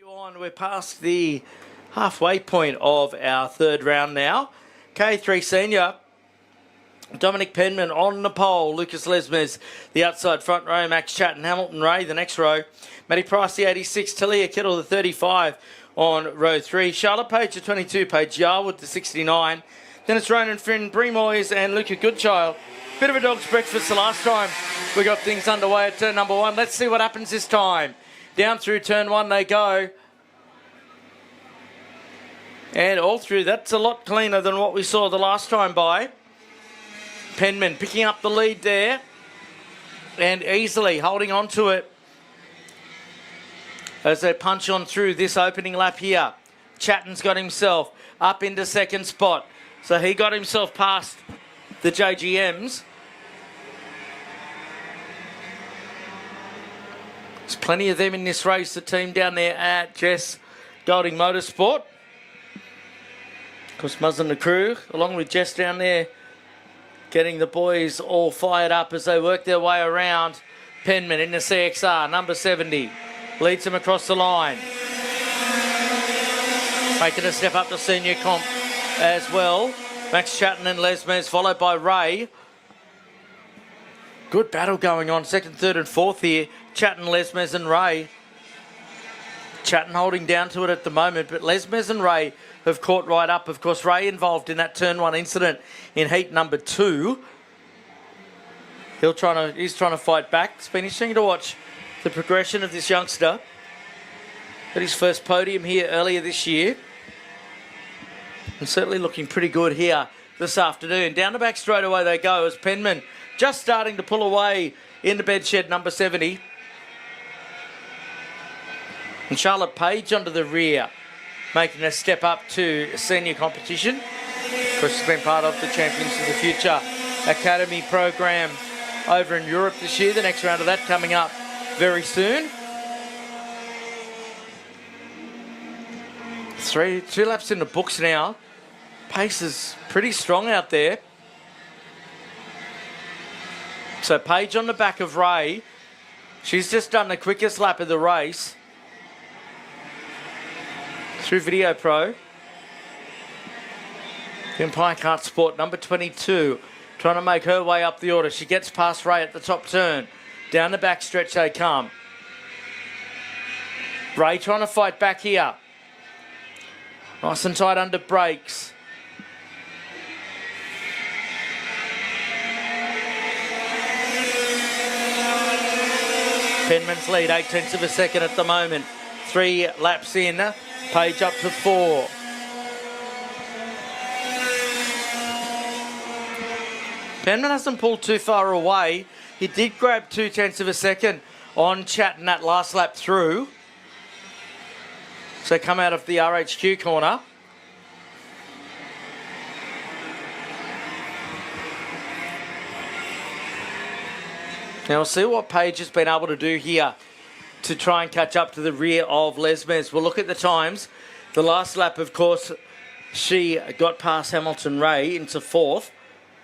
We're past the halfway point of our third round now. KA3 Senior, Dominic Penman on the pole. Lucas Lesmes, the outside front row. Max Chatton, Hamilton Ray, the next row. Matty Price, the 86. Talia Kittle, the 35 on row 3. Charlotte Page, the 22. Paige Yarwood, the 69. Then it's Ronan Finn, Bree Moyes and Luca Goodchild. Bit of a dog's breakfast the last time we got things underway at turn number 1. Let's see what happens this time. Down through turn 1 they go. And all through, that's a lot cleaner than what we saw the last time by. Penman picking up the lead there. And easily holding on to it as they punch on through this opening lap here. Chatton's got himself up into second spot. So he got himself past the JGMs. There's plenty of them in this race. The team down there at Jess Golding Motorsport. Of course, Muzz and the crew, along with Jess down there, getting the boys all fired up as they work their way around. Penman in the CXR, number 70, leads them across the line. Making a step up to senior comp as well. Max Chatton and Lesmes, followed by Ray. Good battle going on, second, third and fourth here. Chatton, Lesmes and Ray. Chatton holding down to it at the moment, but Lesmes and Ray have caught right up. Of course, Ray involved in that turn 1 incident in heat number 2. He's trying to fight back. It's been interesting to watch the progression of this youngster. At his first podium here earlier this year. And certainly looking pretty good here this afternoon. Down the back straight away they go as Penman just starting to pull away in the bedshed, number 70. And Charlotte Page under the rear, making a step up to senior competition. Of course, she's been part of the Champions of the Future Academy program over in Europe this year. The next round of that coming up very soon. 2 laps in the books now. Pace is pretty strong out there. So Paige on the back of Ray. She's just done the quickest lap of the race through Video Pro. The Empire Kart Sport, number 22, trying to make her way up the order. She gets past Ray at the top turn. Down the back stretch they come. Ray trying to fight back here. Nice and tight under brakes. Penman's lead, 8/10 of a second at the moment. 3 laps in, Page up to 4. Penman hasn't pulled too far away. He did grab 2/10 of a second on Chatton that last lap through. So come out of the RHQ corner. Now we'll see what Page has been able to do here to try and catch up to the rear of Lesmes. We'll look at the times. The last lap, of course, she got past Hamilton Ray into 4th.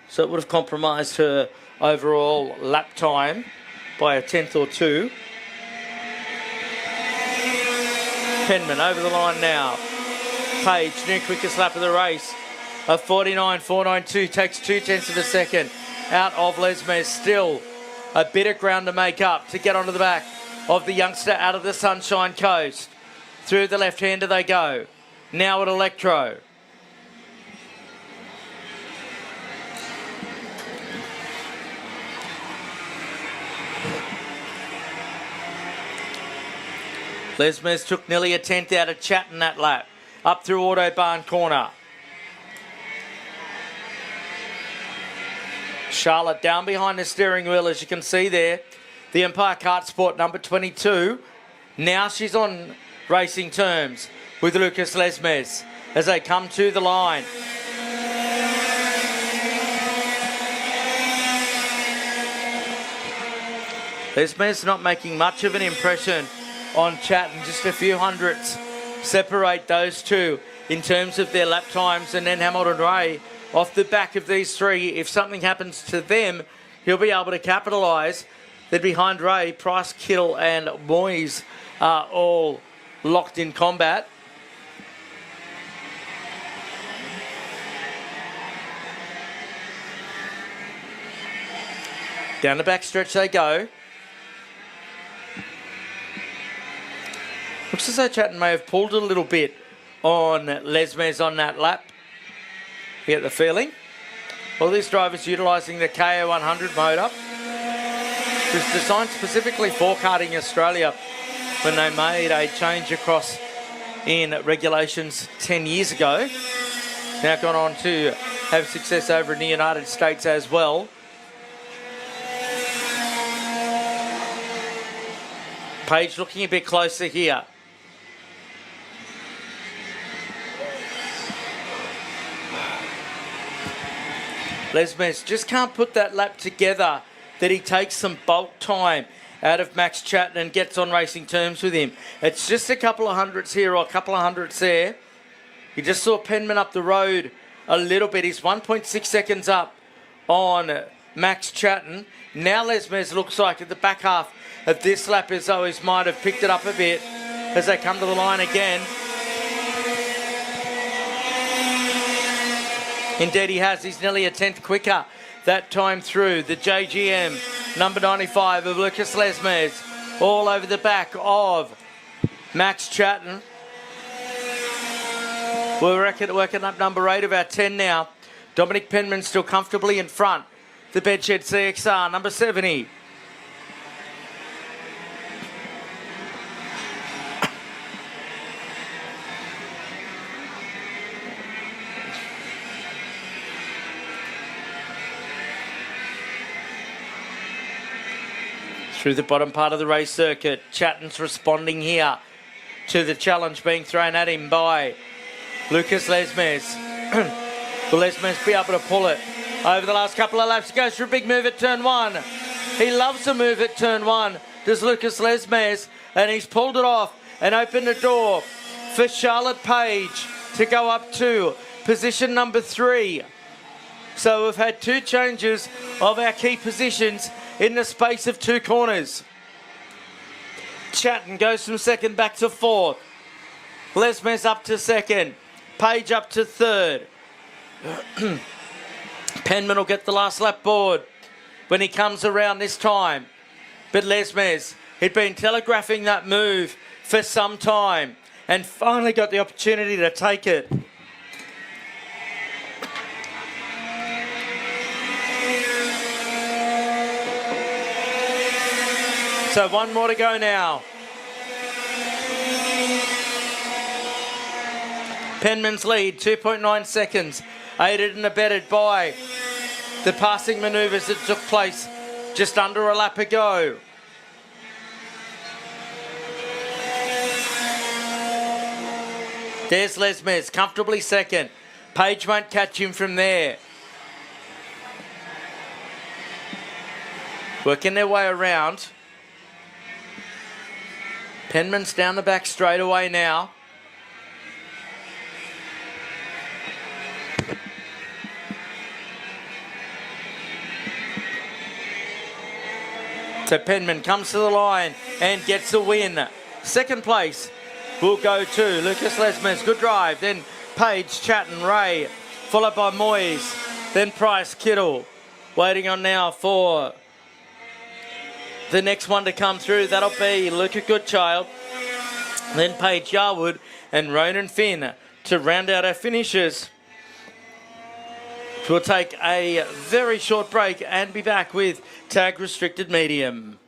So it would have compromised her overall lap time by a 10th or 2. Penman over the line now. Page, new quickest lap of the race. A 49.492, takes 2/10 of a second out of Lesmes. Still a bit of ground to make up to get onto the back of the youngster out of the Sunshine Coast. Through the left-hander they go. Now at Electro. Lesmes took nearly a 10th out of Chatton that lap. Up through Autobahn corner. Charlotte down behind the steering wheel, as you can see there. The Empire Kart Sport, number 22. Now she's on racing terms with Lucas Lesmes as they come to the line. Lesmes not making much of an impression on Chatton. Just a few hundredths separate those two in terms of their lap times, and then Hamilton Ray off the back of these 3. If something happens to them, he'll be able to capitalise. Then behind Ray, Price, Kittle and Moyes are all locked in combat. Down the back stretch they go. Looks as though Chatton may have pulled a little bit on Lesmes on that lap. You get the feeling. All these drivers utilising the KA100 motor. It was designed specifically for karting Australia when they made a change across in regulations 10 years ago. Now gone on to have success over in the United States as well. Page looking a bit closer here. Lesmes just can't put that lap together that he takes some bulk time out of Max Chatton and gets on racing terms with him. It's just a couple of hundredths here or a couple of hundredths there. You just saw Penman up the road a little bit. He's 1.6 seconds up on Max Chatton. Now Lesmes looks like at the back half of this lap as though he might have picked it up a bit as they come to the line again. Indeed he has. He's nearly a tenth quicker that time through. The JGM, number 95 of Lucas Lesmes, all over the back of Max Chatton. We're working up number 8 of our 10 now. Dominic Penman still comfortably in front. The Bedshed CXR, number 70. Through the bottom part of the race circuit, Chatton's responding here to the challenge being thrown at him by Lucas Lesmes. Will Lesmes be able to pull it over the last couple of laps? He goes for a big move at turn 1. He loves a move at turn 1, does Lucas Lesmes, and he's pulled it off and opened the door for Charlotte Page to go up to position number 3. So we've had 2 changes of our key positions in the space of 2 corners. Chatton goes from second back to 4th. Lesmes up to 2nd. Page up to 3rd. Penman will get the last lap board when he comes around this time. But Lesmes had been telegraphing that move for some time and finally got the opportunity to take it. So 1 more to go now. Penman's lead, 2.9 seconds, aided and abetted by the passing manoeuvres that took place just under a lap ago. There's Lesmes, comfortably second. Page won't catch him from there. Working their way around. Penman's down the back straight away now. So Penman comes to the line and gets a win. Second place will go to Lucas Lesmes. Good drive. Then Page, Chatton, Ray, followed by Moyes. Then Price, Kittle. Waiting on now for the next one to come through. That'll be Luca Goodchild. Then Paige Yarwood and Ronan Finn to round out our finishers. We'll take a very short break and be back with Tag Restricted Medium.